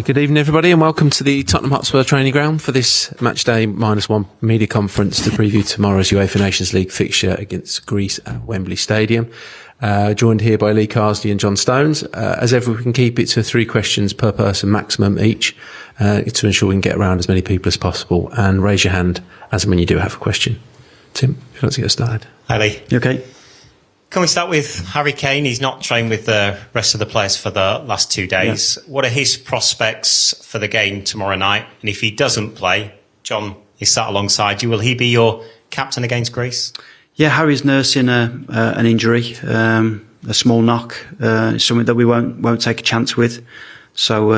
Good evening, everybody, and welcome to the Tottenham Hotspur training ground for this Matchday -1 media conference to preview tomorrow's UEFA Nations League fixture against Greece at Wembley Stadium. Joined here by Lee Carsley and John Stones. As ever, we can keep it to 3 questions per person maximum each to ensure we can get around as many people as possible. And raise your hand as and when you do have a question. Tim, if you'd like to get started. Hi, Lee. You okay? Can we start with Harry Kane? He's not trained with the rest of the players for the last 2 days. Yeah. What are his prospects for the game tomorrow night? And if he doesn't play, John is sat alongside you. Will he be your captain against Greece? Yeah, Harry's nursing an injury, a small knock, something that we won't take a chance with. So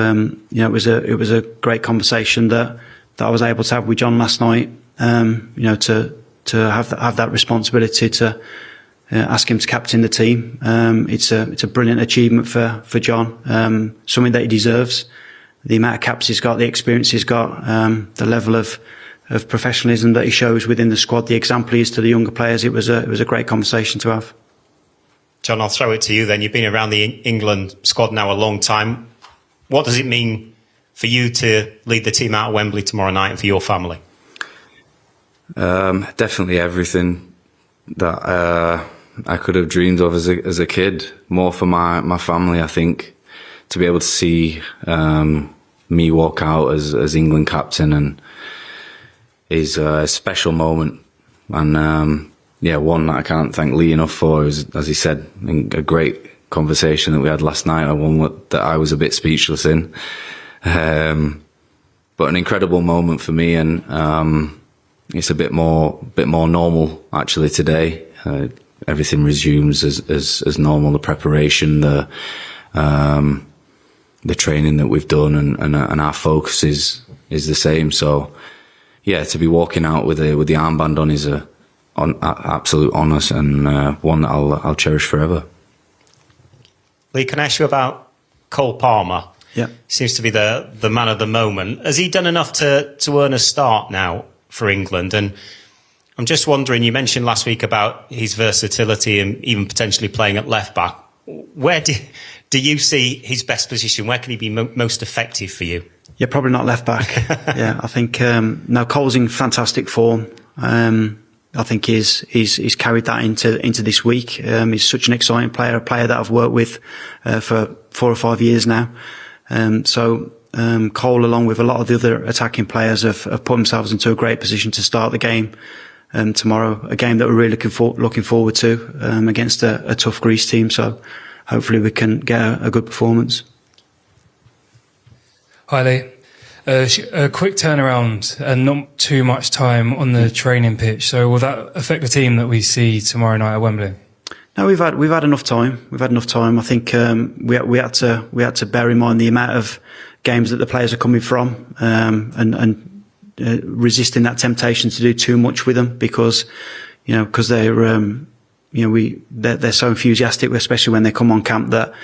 it was a great conversation that I was able to have with John last night. To have that responsibility to ask him to captain the team. It's a brilliant achievement for John, something that he deserves. The amount of caps he's got, the experience he's got, the level of professionalism that he shows within the squad, the example he is to the younger players. It was a great conversation to have. John, I'll throw it to you then. You've been around the England squad now a long time. What does it mean for you to lead the team out of Wembley tomorrow night and for your family? Definitely everything that I could have dreamed of as a kid. More for my family, I think, to be able to see me walk out as England captain and is a special moment, and one that I can't thank Lee enough for. As he said, a great conversation that we had last night, one that I was a bit speechless in, but an incredible moment for me, and it's a bit more normal actually today. Everything resumes as normal. The preparation, the training that we've done, and our focus is the same. So, yeah, to be walking out with the armband on is an absolute honour, and one that I'll cherish forever. Lee, can I ask you about Cole Palmer? Yeah, seems to be the man of the moment. Has he done enough to earn a start now for England? And I'm just wondering, you mentioned last week about his versatility and even potentially playing at left back. Where do you see his best position? Where can he be most effective for you? Yeah, probably not left back. Yeah, I think Cole's in fantastic form. I think he's carried that into this week. He's such an exciting player, a player that I've worked with for 4 or 5 years now. Cole, along with a lot of the other attacking players, have put themselves into a great position to start the game tomorrow. A game that we're really looking forward to against a tough Greece team. So hopefully we can get a good performance. Hi Lee. A quick turnaround and not too much time on the training pitch. So will that affect the team that we see tomorrow night at Wembley? No, we've had enough time. I think we had to bear in mind the amount of games that the players are coming from, and resisting that temptation to do too much with them, because they're so enthusiastic, especially when they come on camp, that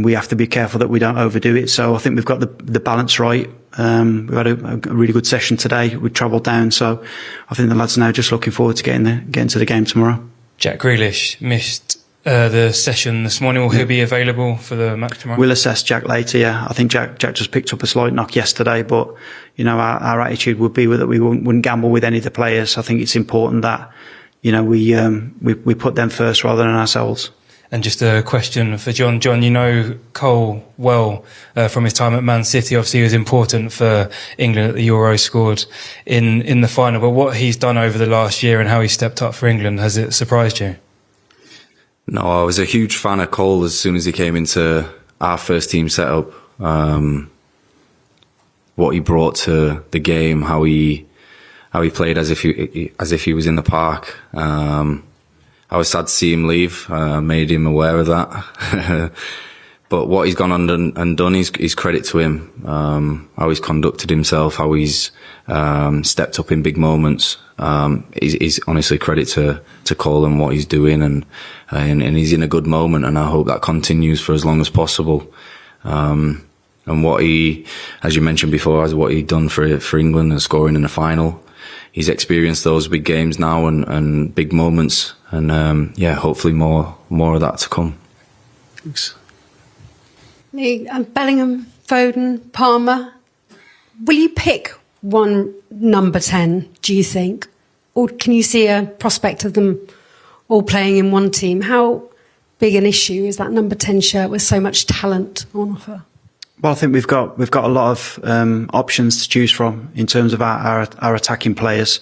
we have to be careful that we don't overdo it. So I think we've got the balance right. We've had a really good session today. We travelled down, so I think the lads are now just looking forward to getting to the game tomorrow. Jack Grealish missed the session this morning. Will he be available for the match tomorrow? We'll assess Jack later, yeah. I think Jack just picked up a slight knock yesterday, but our attitude would be that we wouldn't gamble with any of the players. I think it's important that we put them first rather than ourselves. And just a question for John. John, you know Cole well from his time at Man City. Obviously, he was important for England at the Euro, scored in the final. But what he's done over the last year and how he stepped up for England, has it surprised you? No, I was a huge fan of Cole as soon as he came into our first team setup. What he brought to the game, how he played as if he was in the park. I was sad to see him leave. Made him aware of that. But what he's gone on and done is credit to him. How he's conducted himself, how he's stepped up in big moments. Is honestly credit to Cole and what he's doing, and he's in a good moment, and I hope that continues for as long as possible. And what he, as you mentioned before, what he'd done for England and scoring in the final. He's experienced those big games now and big moments, and hopefully more of that to come. Thanks. Bellingham Foden, Palmer. Will you pick one number 10, do you think? Or can you see a prospect of them all playing in one team? How big an issue is that number 10 shirt with so much talent on offer? Well, I think we've got a lot of options to choose from in terms of our attacking players.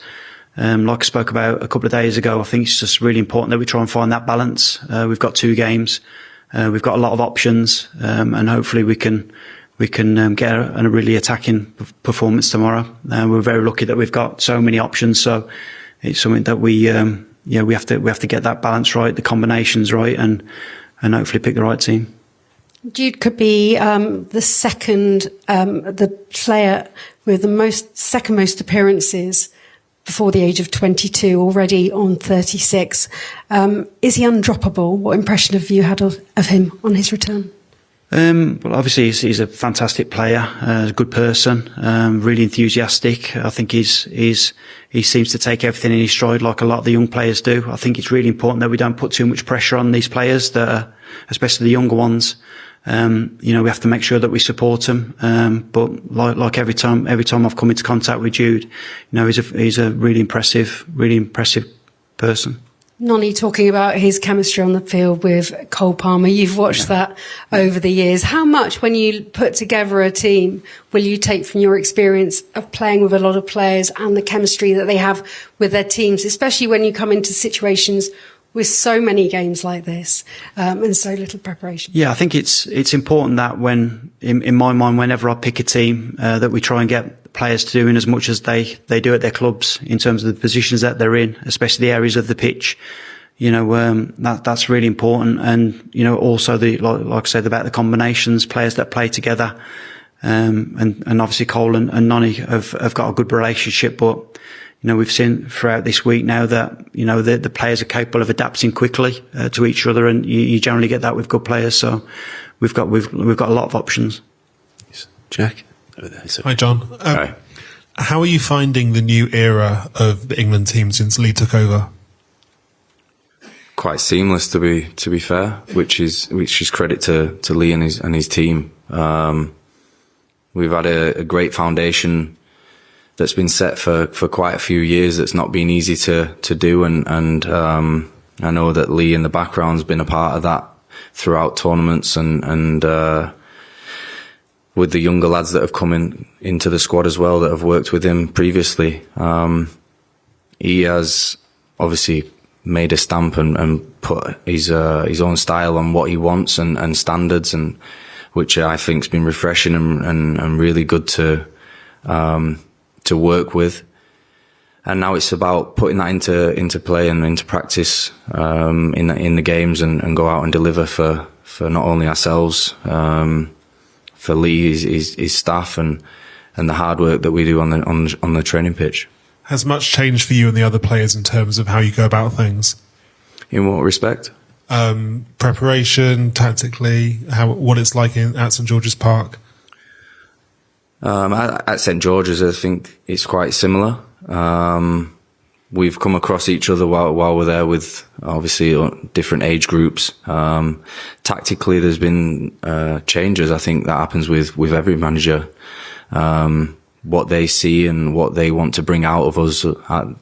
Like I spoke about a couple of days ago, I think it's just really important that we try and find that balance. We've got 2 games, we've got a lot of options, and hopefully we can get a really attacking performance tomorrow. We're very lucky that we've got so many options, so it's something that we have to get that balance right, the combinations right, and hopefully pick the right team. Jude could be the player with the second most appearances before the age of 22, already on 36. Is he undroppable? What impression have you had of him on his return? Well, obviously he's a fantastic player, a good person, really enthusiastic. I think he seems to take everything in his stride like a lot of the young players do. I think it's really important that we don't put too much pressure on these players, especially the younger ones. We have to make sure that we support them. But like every time I've come into contact with Jude, he's a really impressive person. Noni talking about his chemistry on the field with Cole Palmer. You've watched that over the years. How much, when you put together a team, will you take from your experience of playing with a lot of players and the chemistry that they have with their teams, especially when you come into situations with so many games like this, and so little preparation? Yeah, I think it's important that in my mind, whenever I pick a team, that we try and get players to doing as much as they do at their clubs in terms of the positions that they're in, especially the areas of the pitch. That's really important. And, also like I said about the combinations, players that play together. And obviously Cole and Noni have got a good relationship, but, we've seen throughout this week now that, the players are capable of adapting quickly, to each other. And you generally get that with good players. So we've got a lot of options. Jack? Hi, John. Hi. How are you finding the new era of the England team since Lee took over? Quite seamless, to be fair, which is credit to Lee and his team. We've had a great foundation that's been set for quite a few years. That's not been easy to do, and I know that Lee in the background's been a part of that throughout tournaments and with the younger lads that have come into the squad as well that have worked with him previously. He has obviously made a stamp and put his own style on what he wants and standards, and which I think has been refreshing and really good to work with. And now it's about putting that into play and into practice in the games and go out and deliver for not only ourselves, for Lee, his staff, and the hard work that we do on the training pitch. Has much changed for you and the other players in terms of how you go about things? In what respect? Preparation, tactically, what it's like at St George's Park. At St George's, I think it's quite similar. We've come across each other while we're there with obviously different age groups. Tactically, there's been changes. I think that happens with every manager. What they see and what they want to bring out of us,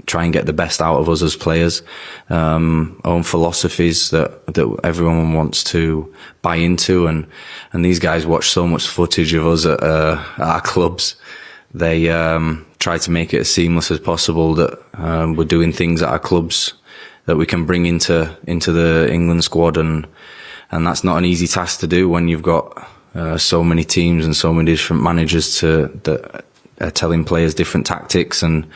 try and get the best out of us as players. Own philosophies that everyone wants to buy into, and these guys watch so much footage of us at our clubs. They try to make it as seamless as possible that we're doing things at our clubs that we can bring into the England squad, and that's not an easy task to do when you've got so many teams and so many different managers that are telling players different tactics. And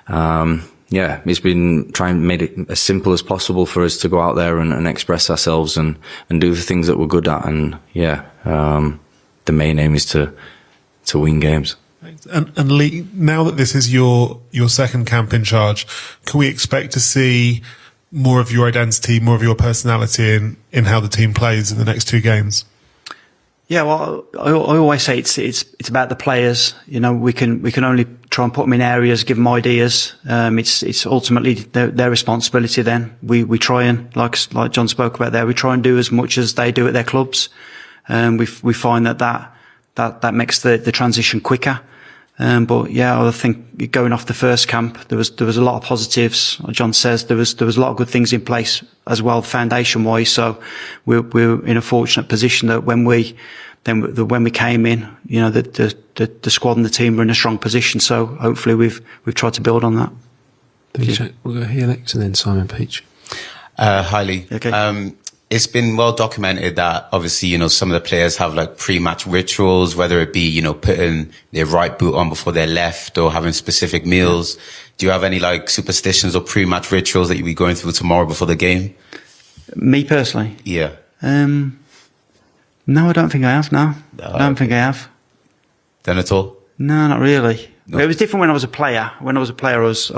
it's been trying to make it as simple as possible for us to go out there and express ourselves and do the things that we're good at. And the main aim is to win games. And Lee, now that this is your second camp in charge, can we expect to see more of your identity, more of your personality in how the team plays in the next 2 games? Yeah, well, I always say it's about the players. We can only try and put them in areas, give them ideas. It's ultimately their responsibility. Then we try and, like John spoke about there, we try and do as much as they do at their clubs. We find that that makes the transition quicker. But yeah, I think going off the first camp, there was a lot of positives. Like John says, there was a lot of good things in place as well, foundation wise. So we're in a fortunate position that when we came in, you know, the squad and the team were in a strong position. So hopefully we've tried to build on that. We'll go here next, and then Simon Peach. Hi Lee. Okay. It's been well documented that obviously, you know, some of the players have like pre-match rituals, whether it be, you know, putting their right boot on before their left or having specific meals. Do you have any like superstitions or pre-match rituals that you'll be going through tomorrow before the game? Me personally? Yeah. No, I don't think I have. No, I don't think I have. Done at all? No, not really. No. It was different when I was a player. When I was a player, I was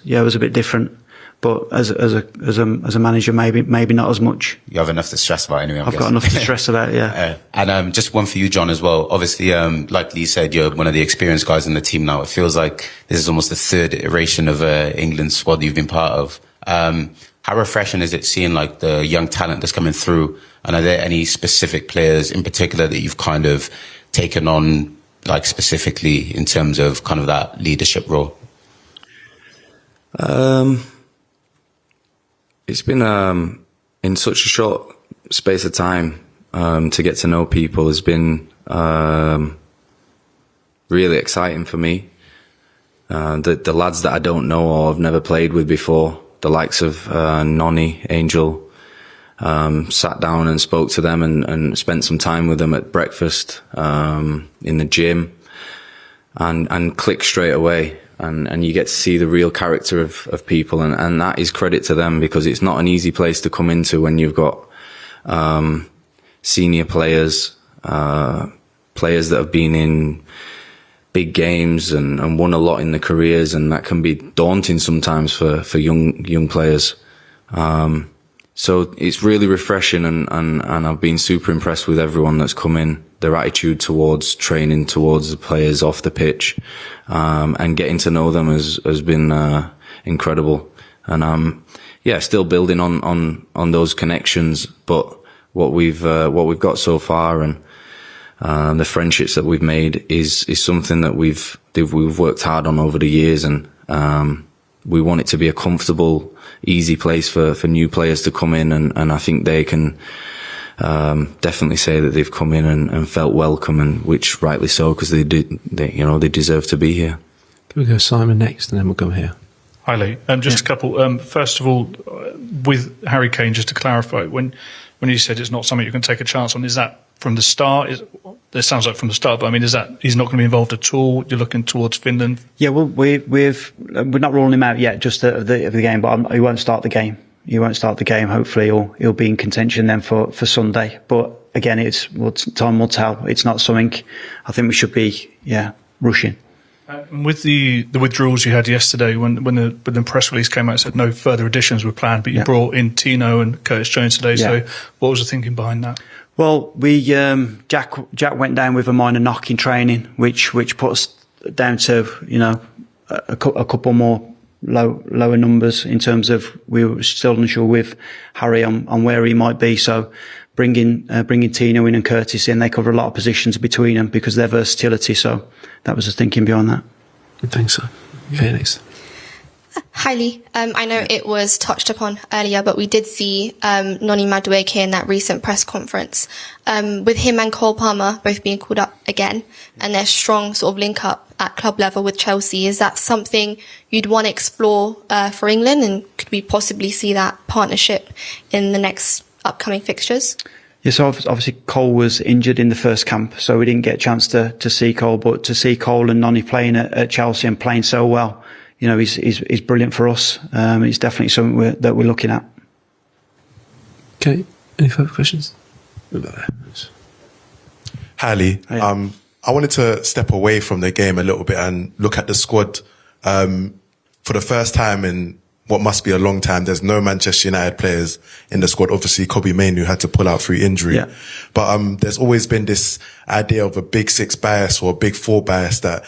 a bit different. But as a manager, maybe not as much. You have enough to stress about anyway. I've got enough to stress about. Yeah. And just one for you, John, as well. Obviously, like Lee said, you're one of the experienced guys in the team now. It feels like this is almost the third iteration of England's squad you've been part of. How refreshing is it seeing like the young talent that's coming through? And are there any specific players in particular that you've kind of taken on, like specifically in terms of kind of that leadership role? It's been in such a short space of time to get to know people has been really exciting for me. The lads that I don't know or I've never played with before, the likes of Noni, Angel, sat down and spoke to them and spent some time with them at breakfast, in the gym, and clicked straight away. And you get to see the real character of people, and that is credit to them, because it's not an easy place to come into when you've got senior players, players that have been in big games and won a lot in their careers, and that can be daunting sometimes for young players. So it's really refreshing, and I've been super impressed with everyone that's come in, their attitude towards training, towards the players off the pitch, and getting to know them has been incredible. And still building on those connections, but what we've got so far and the friendships that we've made is something that we've worked hard on over the years, and we want it to be a comfortable, easy place for new players to come in, and I think they can definitely say that they've come in and felt welcome, and which rightly so, because they deserve to be here. Can we go Simon next, and then we'll go here? Hi Lee. Just a couple. First of all, with Harry Kane, just to clarify, when you said it's not something you can take a chance on, is that from the start? It sounds like from the start, but I mean, is that he's not going to be involved at all? You're looking towards Finland? Yeah, well, we're not ruling him out yet, just of the game, but he won't start the game. He won't start the game, hopefully, or he'll be in contention then for Sunday. But again, time will tell. It's not something I think we should be, rushing. With the withdrawals you had yesterday, when the press release came out, it said no further additions were planned, but you brought in Tino and Curtis Jones today. So what was the thinking behind that? Well, we Jack went down with a minor knock in training, which put us down to a couple more lower numbers in terms of we were still unsure with Harry on where he might be. So bringing Tino in and Curtis in, they cover a lot of positions between them because of their versatility. So that was the thinking behind that. Thanks, sir. Phoenix. Hi Lee. I know it was touched upon earlier, but we did see Noni Madueke in that recent press conference with him and Cole Palmer both being called up again, and their strong sort of link up at club level with Chelsea. Is that something you'd want to explore for England, and could we possibly see that partnership in the next upcoming fixtures? Yeah, so obviously Cole was injured in the first camp, so we didn't get a chance to see Cole, but to see Cole and Noni playing at Chelsea and playing so well, he's brilliant for us. It's definitely something that we're looking at. Okay, any further questions? Hi Lee. I wanted to step away from the game a little bit and look at the squad. For the first time in what must be a long time, there's no Manchester United players in the squad. Obviously, Kobbie Mainoo had to pull out through injury. Yeah. But there's always been this idea of a big six bias or a big four bias that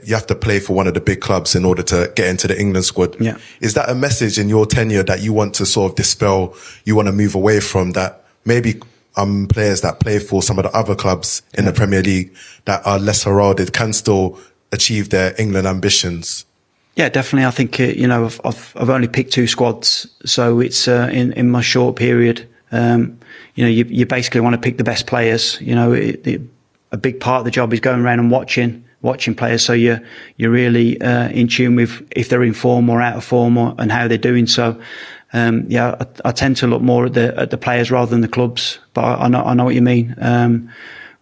you have to play for one of the big clubs in order to get into the England squad. Yeah. Is that a message in your tenure that you want to sort of dispel, you want to move away from, that maybe players that play for some of the other clubs in the Premier League that are less heralded can still achieve their England ambitions? Yeah, definitely. I think, I've only picked 2 squads, so it's in my short period. You basically want to pick the best players. A big part of the job is going around and watching players, so you're really in tune with if they're in form or out of form and how they're doing. So, I tend to look more at the players rather than the clubs. But I know what you mean.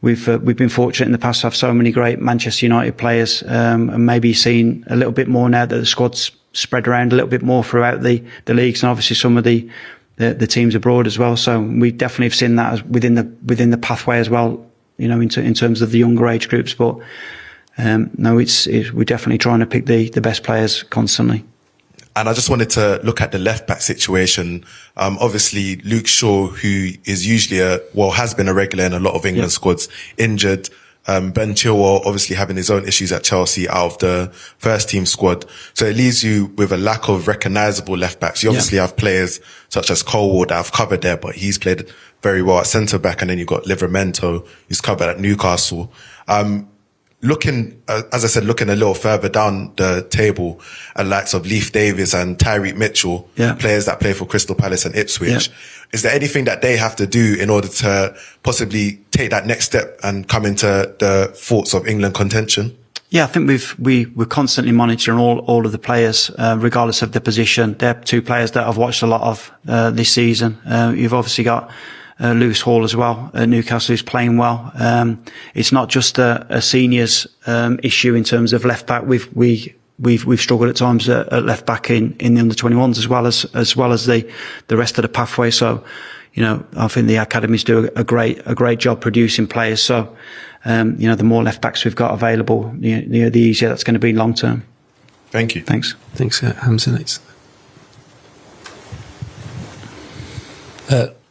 We've been fortunate in the past to have so many great Manchester United players, and maybe seen a little bit more now that the squad's spread around a little bit more throughout the leagues, and obviously some of the teams abroad as well. So we definitely have seen that as within the pathway as well. In terms of the younger age groups, but no, we're definitely trying to pick the best players constantly. And I just wanted to look at the left back situation. Obviously Luke Shaw, who is usually has been a regular in a lot of England squads, injured. Ben Chilwell obviously having his own issues at Chelsea, out of the first team squad. So it leaves you with a lack of recognisable left backs. You obviously have players such as Colwell that have covered there, but he's played very well at centre back. And then you've got Livramento, who's covered at Newcastle. Looking a little further down the table at likes of Leif Davis and Tyreek Mitchell, players that play for Crystal Palace and Ipswich. Is there anything that they have to do in order to possibly take that next step and come into the thoughts of England contention? Yeah, I think we're constantly monitoring all of the players, regardless of the position. They're 2 players that I've watched a lot of this season. You've obviously got Lewis Hall as well at Newcastle, who's playing well. It's not just a seniors issue in terms of left back. We've struggled at times at left back in the under 21s as well as the rest of the pathway. So, I think the academies do a great job producing players. So, the more left backs we've got available, the easier that's going to be long term. Thank you. Thanks. Thanks, Hamza. Next.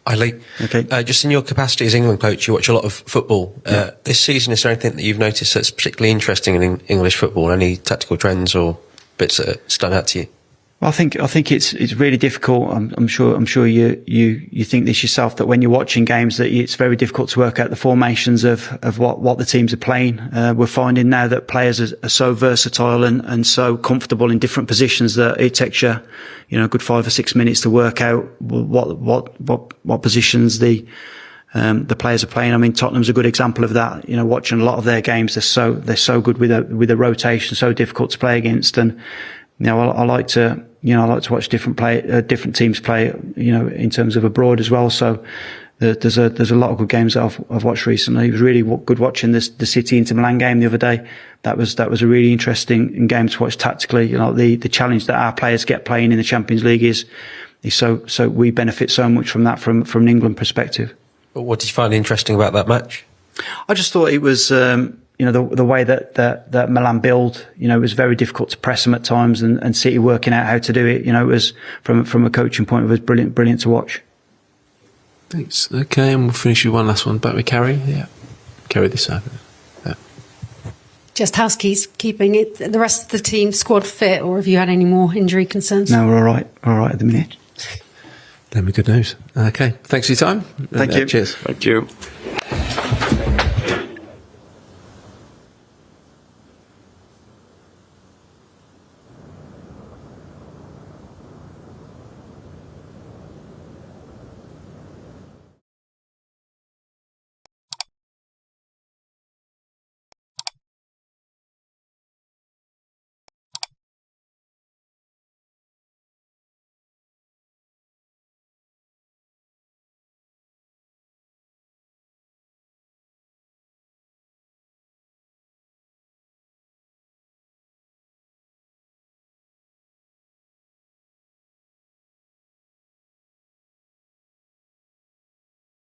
Hi, Lee. Okay. Just in your capacity as England coach, you watch a lot of football. This season, is there anything that you've noticed that's particularly interesting in English football? Any tactical trends or bits that stand out to you? Well, I think it's really difficult. I'm sure you think this yourself, that when you're watching games that it's very difficult to work out the formations of what the teams are playing. We're finding now that players are so versatile and so comfortable in different positions that it takes you, a good 5 or 6 minutes to work out what positions the players are playing. I mean, Tottenham's a good example of that. Watching a lot of their games, they're so good with a rotation, so difficult to play against. And I like to watch different teams play, in terms of abroad as well. So there's a lot of good games that I've watched recently. It was really good watching the City Inter Milan game the other day. That was a really interesting game to watch tactically. The challenge that our players get playing in the Champions League is so we benefit so much from that from an England perspective. What did you find interesting about that match? I just thought it was, the way that Milan build, it was very difficult to press them at times, and City working out how to do it. It was from a coaching point of view, it was brilliant to watch. Thanks. Okay, and we'll finish with one last one. Back with Carrie. Yeah, Carrie this side. Yeah. Just housekeeping it. The rest of the team squad fit, or have you had any more injury concerns? No, we're all right at the minute. That'd be good news. Okay, thanks for your time. Thank you. Cheers. Thank you.